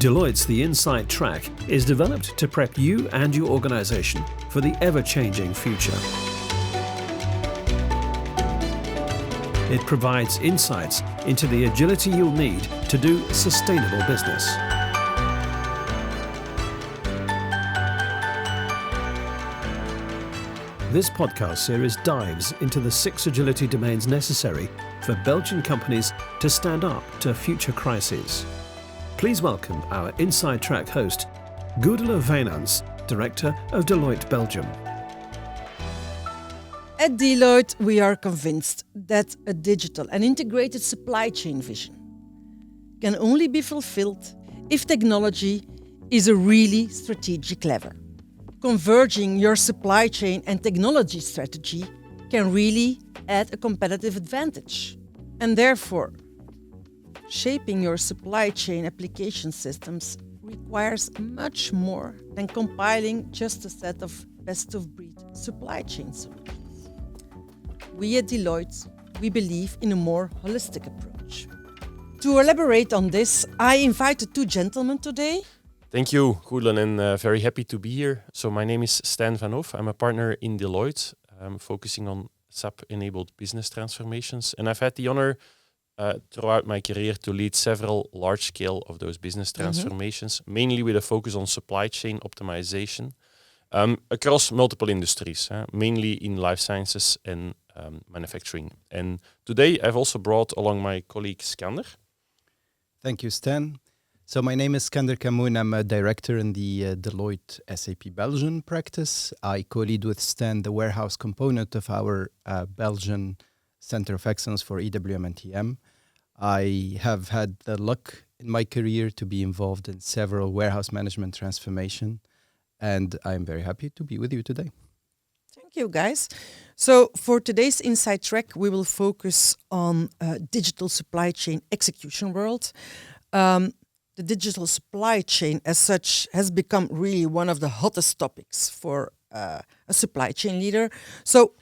Deloitte's The Inside Track is developed to prep you and your organization for the ever-changing future. It provides insights into the agility you'll need to do sustainable business. This podcast series dives into the 6 agility domains necessary for Belgian companies to stand up to future crises. Please welcome our Inside Track host, Gudela Wijnands, Director of Deloitte Belgium. At Deloitte, we are convinced that a digital and integrated supply chain vision can only be fulfilled if technology is a really strategic lever. Converging your supply chain and technology strategy can really add a competitive advantage. And therefore, shaping your supply chain application systems requires much more than compiling just a set of best-of-breed supply chain solutions. We at Deloitte, we believe in a more holistic approach. To elaborate on this, I invited 2 gentlemen today. Thank you, Goedelen, and very happy to be here. So my name is Stijn van Hoof. I'm a partner in Deloitte, focusing on SAP-enabled business transformations. And I've had the honor throughout my career to lead several large-scale of those business transformations, mainly with a focus on supply chain optimization across multiple industries, mainly in life sciences and manufacturing. And today I've also brought along my colleague Skander. Thank you, Stan. So my name is Skander Kamoun. I'm a director in the Deloitte SAP Belgian practice. I co-lead with Stan the warehouse component of our Belgian Center of Excellence for EWM and TM. I have had the luck in my career to be involved in several warehouse management transformation, and I'm very happy to be with you today. Thank you, guys. So for today's Inside Track, we will focus on digital supply chain execution world. The digital supply chain as such has become really one of the hottest topics for a supply chain leader. So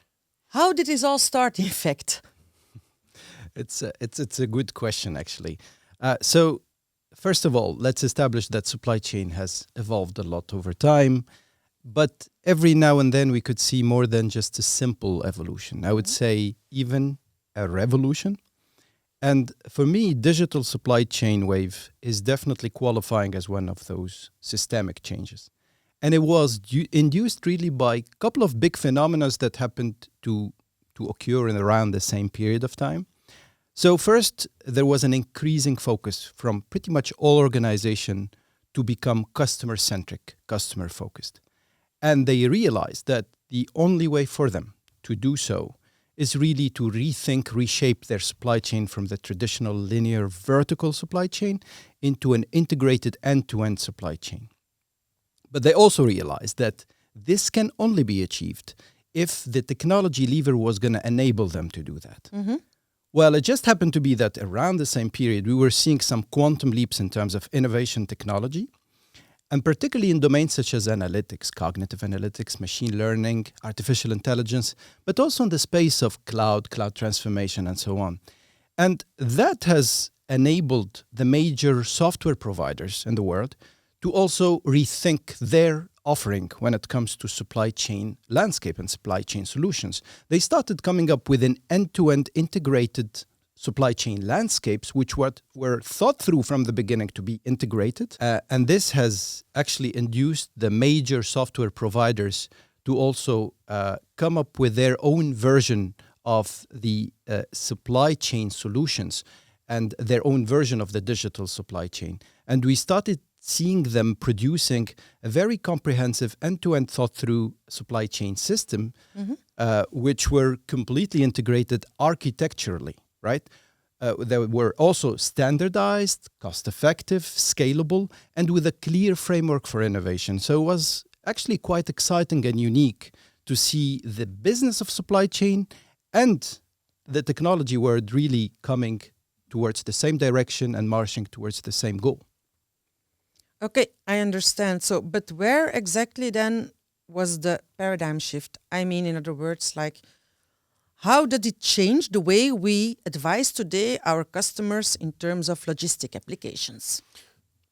how did this all start, in fact? It's a good question, actually. So first of all, let's establish that supply chain has evolved a lot over time, but every now and then we could see more than just a simple evolution. I would say even a revolution. And for me, digital supply chain wave is definitely qualifying as one of those systemic changes. And it was induced really by a couple of big phenomena that happened to occur in around the same period of time. So first, there was an increasing focus from pretty much all organizations to become customer-centric, customer-focused. And they realized that the only way for them to do so is really to rethink, reshape their supply chain from the traditional linear vertical supply chain into an integrated end-to-end supply chain. But they also realized that this can only be achieved if the technology lever was going to enable them to do that. Mm-hmm. Well, it just happened to be that around the same period, we were seeing some quantum leaps in terms of innovation technology, and particularly in domains such as analytics, cognitive analytics, machine learning, artificial intelligence, but also in the space of cloud transformation, and so on. And that has enabled the major software providers in the world to also rethink their offering when it comes to supply chain landscape and supply chain solutions. They started coming up with an end-to-end integrated supply chain landscapes, which were thought through from the beginning to be integrated. And this has actually induced the major software providers to also come up with their own version of the supply chain solutions and their own version of the digital supply chain. And we started seeing them producing a very comprehensive end-to-end thought-through supply chain system, which were completely integrated architecturally. Right? They were also standardized, cost-effective, scalable, and with a clear framework for innovation. So it was actually quite exciting and unique to see the business of supply chain and the technology world really coming towards the same direction and marching towards the same goal. Okay, I understand. So, but where exactly then was the paradigm shift? I mean, in other words, like, how did it change the way we advise today our customers in terms of logistic applications?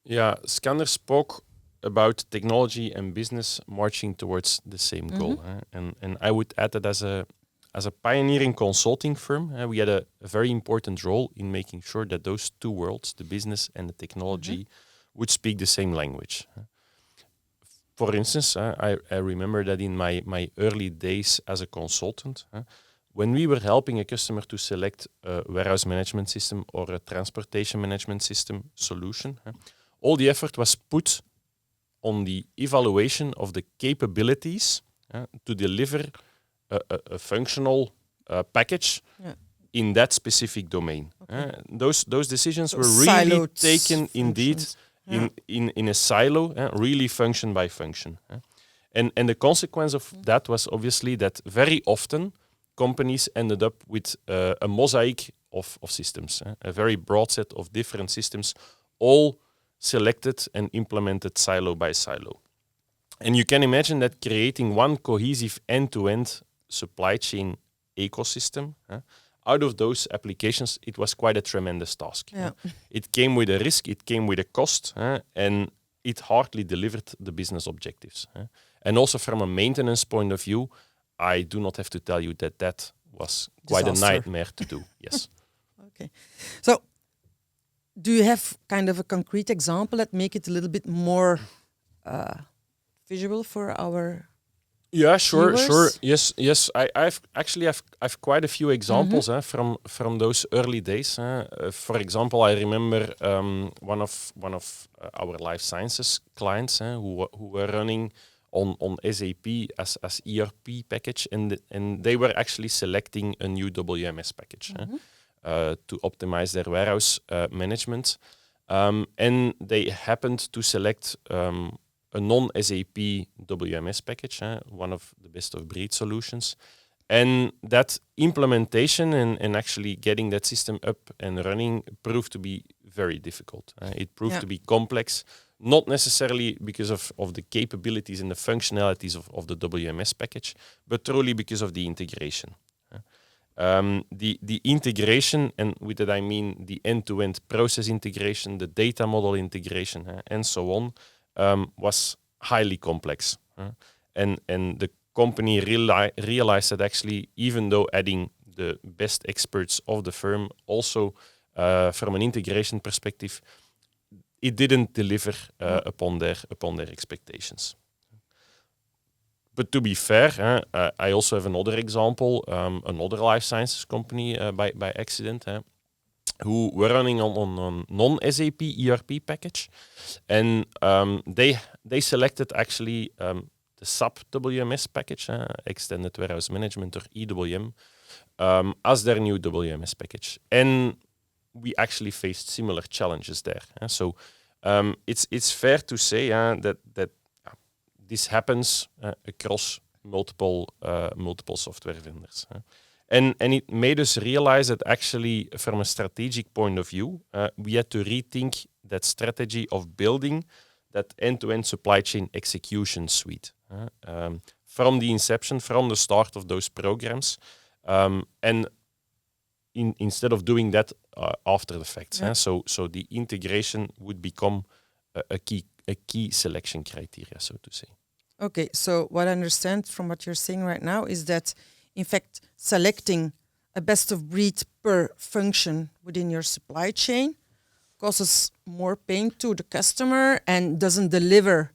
Yeah, Skander spoke about technology and business marching towards the same goal. And I would add that as a pioneering consulting firm, we had a very important role in making sure that those two worlds, the business and the technology, would speak the same language. For instance, I remember that in my early days as a consultant, when we were helping a customer to select a warehouse management system or a transportation management system solution, all the effort was put on the evaluation of the capabilities to deliver a functional package in that specific domain. Those decisions were really Siloed taken indeed functions. in a silo, really function by function. And the consequence of that was obviously that very often companies ended up with a mosaic of systems, a very broad set of different systems, all selected and implemented silo by silo. And you can imagine that creating one cohesive end-to-end supply chain ecosystem, out of those applications, it was quite a tremendous task. It came with a risk, it came with a cost, and it hardly delivered the business objectives. And also from a maintenance point of view, I do not have to tell you that was quite Disaster. a nightmare to do. Yes. Okay. So, do you have kind of a concrete example that make it a little bit more visual for our? Yeah, sure. viewers? Yes. I've quite a few examples from those early days. For example, I remember one of our life sciences clients who were running on SAP as ERP package, and they were actually selecting a new WMS package to optimize their warehouse management, and they happened to select a non-SAP WMS package, one of the best of breed solutions. And that implementation and actually getting that system up and running proved to be very difficult. It proved to be complex, not necessarily because of the capabilities and the functionalities of the WMS package, but truly because of the integration. The integration, and with that I mean the end-to-end process integration, the data model integration, and so on, was highly complex. And the company realized that actually, even though adding the best experts of the firm, also from an integration perspective, it didn't deliver upon their expectations. But to be fair, I also have another example, another life sciences company by accident, who were running on a non-SAP ERP package, and they selected actually the SAP WMS package, Extended Warehouse Management, or EWM, as their new WMS package. And we actually faced similar challenges there. So it's fair to say that this happens across multiple software vendors. And it made us realize that actually, from a strategic point of view, we had to rethink that strategy of building that end-to-end supply chain execution suite from the inception, from the start of those programs, and instead of doing that after the fact. So the integration would become a key selection criteria, so to say. Okay, so what I understand from what you're saying right now is that, in fact, selecting a best of breed per function within your supply chain causes more pain to the customer and doesn't deliver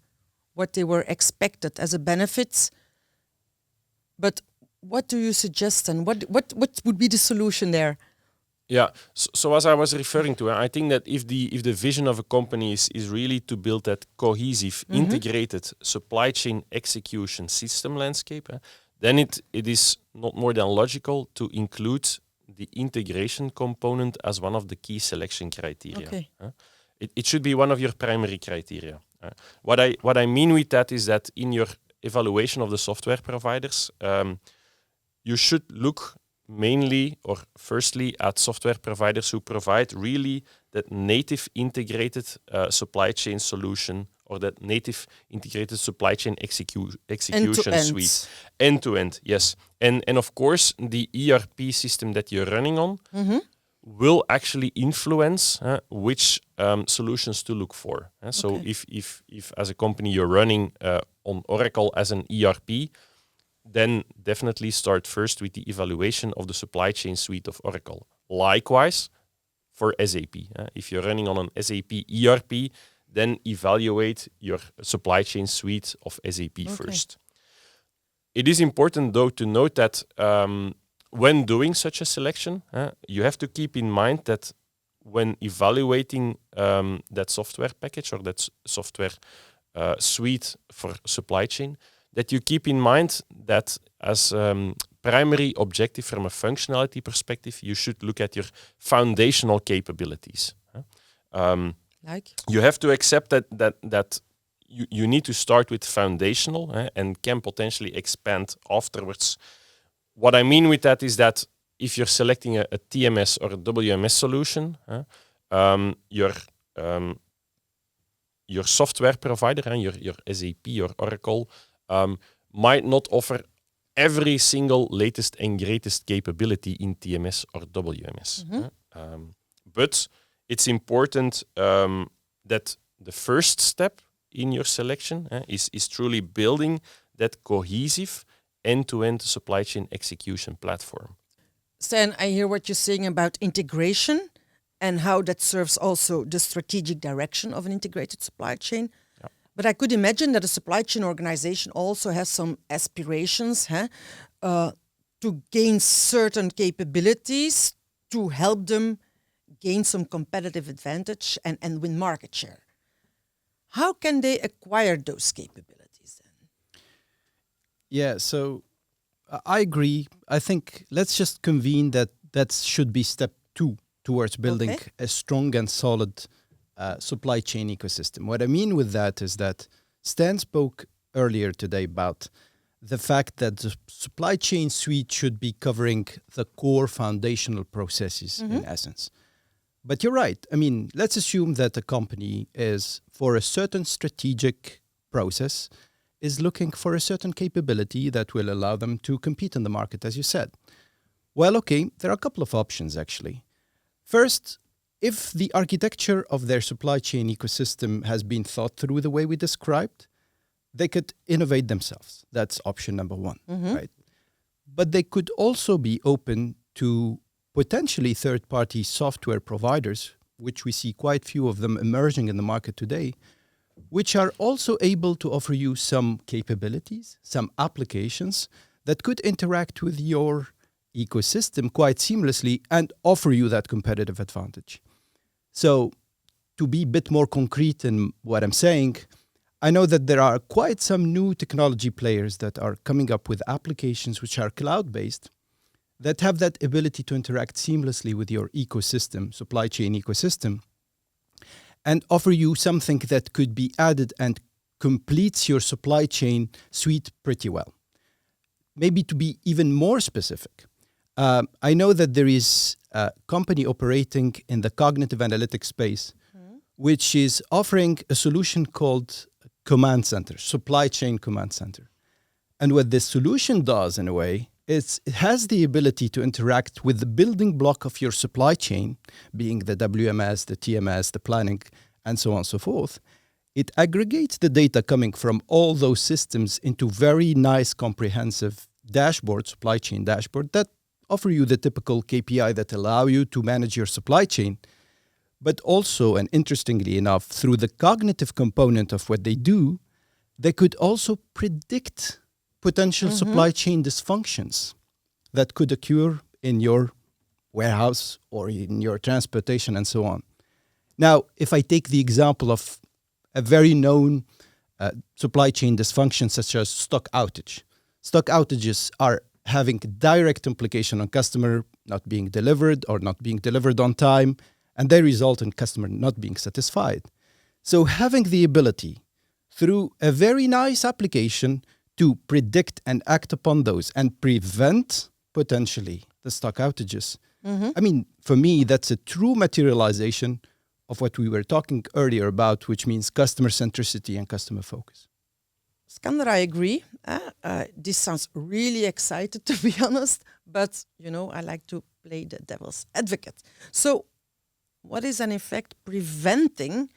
what they were expected as a benefit. But what do you suggest, and what would be the solution there? Yeah, so as I was referring to, I think that if the vision of a company is really to build that cohesive, integrated supply chain execution system landscape, then it is not more than logical to include the integration component as one of the key selection criteria. Okay. It should be one of your primary criteria. What I mean with that is that in your evaluation of the software providers, you should look mainly or firstly at software providers who provide really that native integrated supply chain solution, or that native integrated supply chain execution suite. End-to-end, yes. And of course, the ERP system that you're running on will actually influence which solutions to look for. So Okay. if as a company you're running on Oracle as an ERP, then definitely start first with the evaluation of the supply chain suite of Oracle. Likewise, for SAP. If you're running on an SAP ERP, then evaluate your supply chain suite of SAP first. It is important, though, to note that when doing such a selection, you have to keep in mind that when evaluating that software package or that software suite for supply chain, that you keep in mind that as primary objective from a functionality perspective, you should look at your foundational capabilities. Like? You have to accept that you need to start with foundational and can potentially expand afterwards. What I mean with that is that if you're selecting a TMS or a WMS solution, your software provider, your SAP or Oracle, might not offer every single latest and greatest capability in TMS or WMS. But it's important that the first step in your selection is truly building that cohesive end-to-end supply chain execution platform. Stan, I hear what you're saying about integration and how that serves also the strategic direction of an integrated supply chain. Yeah. But I could imagine that a supply chain organization also has some aspirations to gain certain capabilities to help them gain some competitive advantage and win market share. How can they acquire those capabilities then? Yeah, so I agree. I think let's just convene that should be step 2 towards building a strong and solid supply chain ecosystem. What I mean with that is that Stan spoke earlier today about the fact that the supply chain suite should be covering the core foundational processes in essence. But you're right. I mean, let's assume that a company is, for a certain strategic process, is looking for a certain capability that will allow them to compete in the market, as you said. Well, okay, there are a couple of options, actually. First, if the architecture of their supply chain ecosystem has been thought through the way we described, they could innovate themselves. That's option number 1, right? But they could also be open to potentially third-party software providers, which we see quite few of them emerging in the market today, which are also able to offer you some capabilities, some applications that could interact with your ecosystem quite seamlessly and offer you that competitive advantage. So to be a bit more concrete in what I'm saying, I know that there are quite some new technology players that are coming up with applications which are cloud-based that have that ability to interact seamlessly with your ecosystem, supply chain ecosystem, and offer you something that could be added and completes your supply chain suite pretty well. Maybe to be even more specific, I know that there is a company operating in the cognitive analytics space, which is offering a solution called Command Center, Supply Chain Command Center. And what this solution does, in a way, is it has the ability to interact with the building block of your supply chain, being the WMS, the TMS, the planning, and so on and so forth. It aggregates the data coming from all those systems into very nice, comprehensive dashboard, supply chain dashboard, that offer you the typical KPI that allow you to manage your supply chain. But also, and interestingly enough, through the cognitive component of what they do, they could also predict potential supply chain dysfunctions that could occur in your warehouse or in your transportation and so on. Now, if I take the example of a very known supply chain dysfunction such as stock outage. Stock outages are having direct implication on customer not being delivered or not being delivered on time, and they result in customer not being satisfied. So having the ability through a very nice application to predict and act upon those and prevent potentially the stock outages. I mean, for me, that's a true materialization of what we were talking earlier about, which means customer centricity and customer focus. Skander, I agree. This sounds really excited, to be honest, but, I like to play the devil's advocate. So what is, in effect, preventing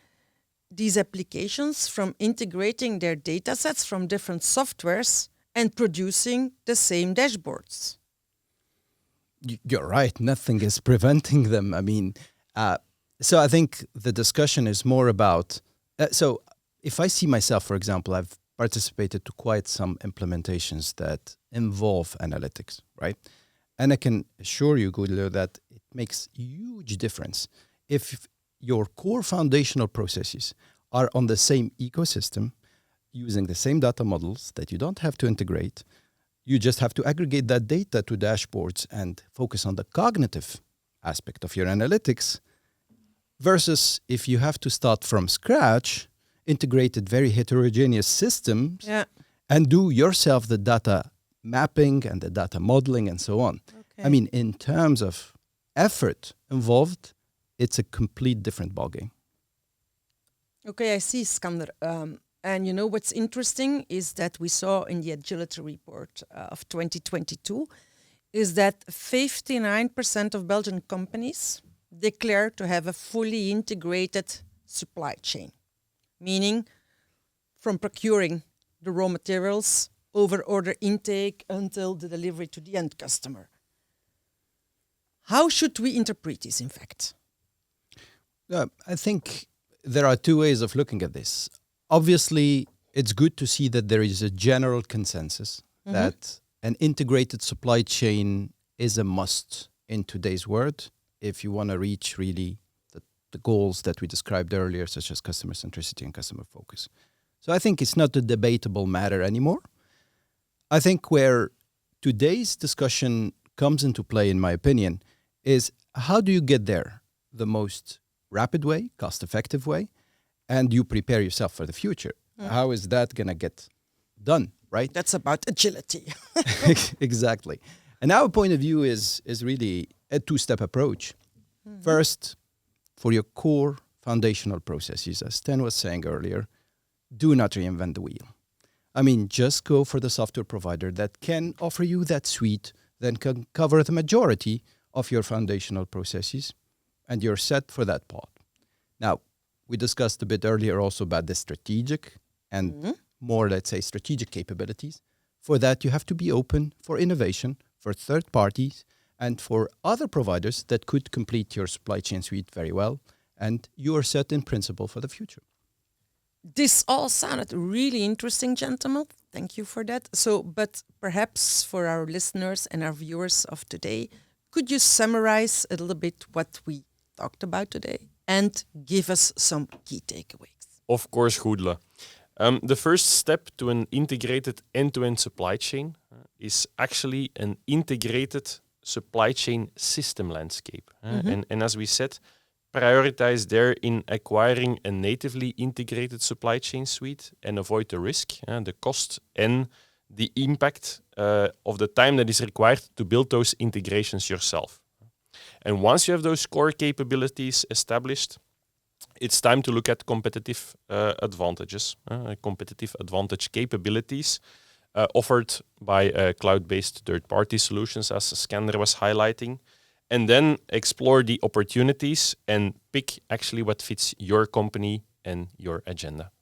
these applications from integrating their data sets from different softwares and producing the same dashboards? You're right. Nothing is preventing them. I mean, so I think the discussion is more about... so if I see myself, for example, I've participated to quite some implementations that involve analytics, right? And I can assure you, Guido, that it makes huge difference if your core foundational processes are on the same ecosystem, using the same data models that you don't have to integrate. You just have to aggregate that data to dashboards and focus on the cognitive aspect of your analytics, versus if you have to start from scratch, integrated very heterogeneous systems, and do yourself the data mapping and the data modeling and so on. Okay. I mean, in terms of effort involved, it's a complete different ballgame. Okay, I see, Skander. And what's interesting is that we saw in the agility report of 2022 is that 59% of Belgian companies declare to have a fully integrated supply chain, meaning from procuring the raw materials over order intake until the delivery to the end customer. How should we interpret this, in fact? I think there are two ways of looking at this. Obviously, it's good to see that there is a general consensus that an integrated supply chain is a must in today's world if you want to reach really the goals that we described earlier, such as customer centricity and customer focus. So I think it's not a debatable matter anymore. I think where today's discussion comes into play, in my opinion, is how do you get there the most rapid way, cost-effective way, and you prepare yourself for the future. How is that going to get done, right? That's about agility. Exactly. And our point of view is really a two-step approach. First, for your core foundational processes, as Stan was saying earlier, do not reinvent the wheel. I mean, just go for the software provider that can offer you that suite, then can cover the majority of your foundational processes, and you're set for that part. Now, we discussed a bit earlier also about the strategic and more, let's say, strategic capabilities. For that, you have to be open for innovation, for third parties, and for other providers that could complete your supply chain suite very well. And you are set in principle for the future. This all sounded really interesting, gentlemen. Thank you for that. So, but perhaps for our listeners and our viewers of today, could you summarize a little bit what we talked about today and give us some key takeaways? Of course, Goedele. The first step to an integrated end-to-end supply chain is actually an integrated supply chain system landscape. And as we said, prioritize there in acquiring a natively integrated supply chain suite and avoid the risk, the cost, and the impact of the time that is required to build those integrations yourself. And once you have those core capabilities established, it's time to look at competitive advantages, competitive advantage capabilities offered by cloud-based third-party solutions, as Skander was highlighting, and then explore the opportunities and pick actually what fits your company and your agenda.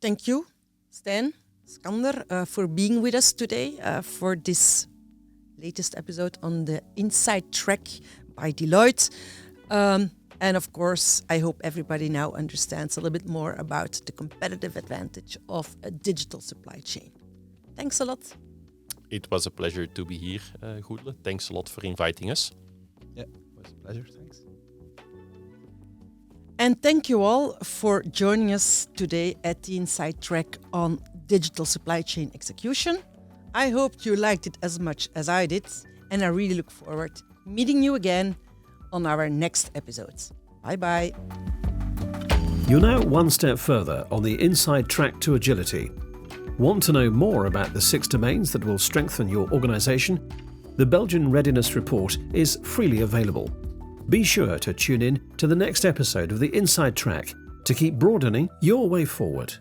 Thank you, Stan, Skander, for being with us today for this latest episode on the Inside Track by Deloitte. And of course, I hope everybody now understands a little bit more about the competitive advantage of a digital supply chain. Thanks a lot. It was a pleasure to be here, Goedele. Thanks a lot for inviting us. Yeah, it was a pleasure. Thanks. And thank you all for joining us today at the Inside Track on digital supply chain execution. I hope you liked it as much as I did, and I really look forward to meeting you again on our next episodes. Bye-bye. You're now one step further on the Inside Track to Agility. Want to know more about the 6 domains that will strengthen your organisation? The Belgian Readiness Report is freely available. Be sure to tune in to the next episode of the Inside Track to keep broadening your way forward.